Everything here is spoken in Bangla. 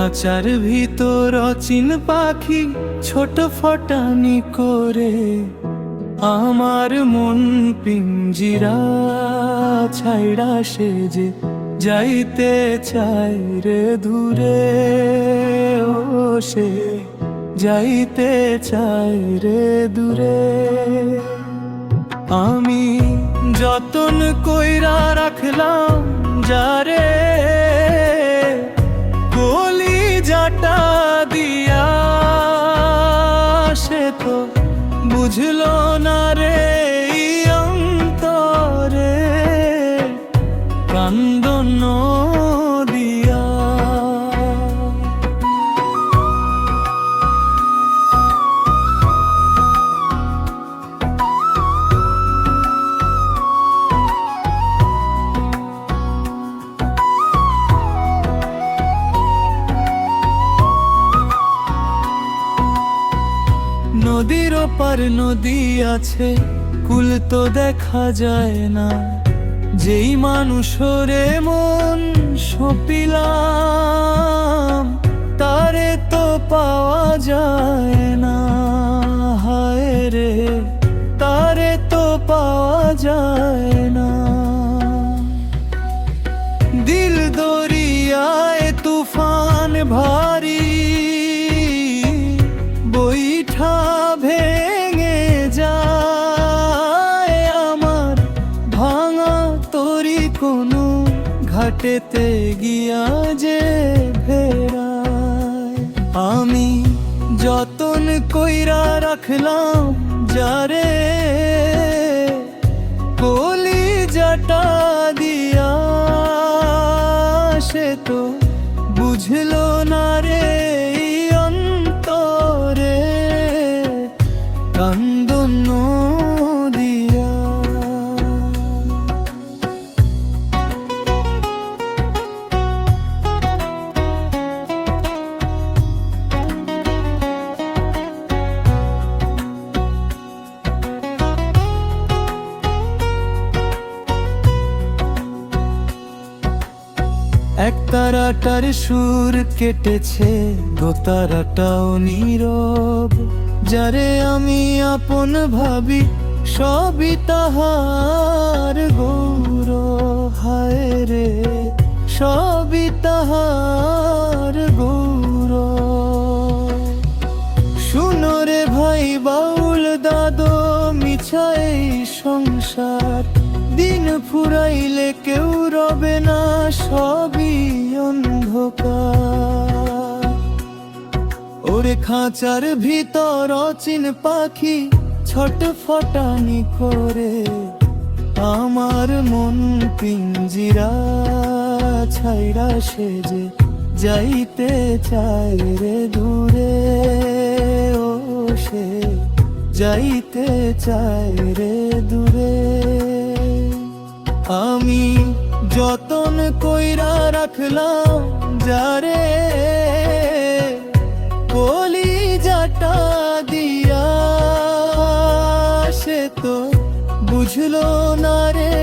খাঁচার ভিতর অচিন পাখি ছোট ফটানি করে আমার মন পিঞ্জিরা ছাইড়া সে যে যাইতে চায় রে দূরে, ও সে যাইতে চায় রে দূরে। আমি যতন কইরা রাখলাম যারে কলিজাটা দিয়া, সে তো বুঝলো না রে অন্তরে কান্দন দিয়া। নদীর ওপার নদী আছে, কুল তো দেখা যায় না। যেই মানুষরে মন সপিলাম তারে তো পাওয়া যায় না। হায় রে তারে তো পাওয়া যায় না। দিল দরিয়ায় তুফান ভারী বৈঠা ভেঙে যায় আমার ভাঙা তরি কোনো ঘাটেতে গিয়া যে ফেরায়। আমি যতন কইরা রাখলাম যারে কলিজাটা দিয়া, সে তো বুঝলো না রে অন্তরে কান্দন দিয়া। এক তারাটার সুর কেটেছে, দোতারাটাও নীরব। যারে আমি আপন ভাবি সবই তাহার গৌরব। হায় রে সবই তাহার গৌরব। শুনো রে ভাই বাউল দাদো মিছা এই সংসার, দিন ফুরাইলে কেউ রবে না, সবই অন্ধকার। ওরে খাঁচার ভিতর অচিন পাখি ছটফটানি করে আমার মন পিঞ্জিরা ছাইড়া সে যে যাইতে চায় রে দূরে, ও সে যাইতে চায় রে দূরে। আমি যতন কইরা রাখলাম যারে কলিজাটা দিয়া, সে তো বুঝলো না রে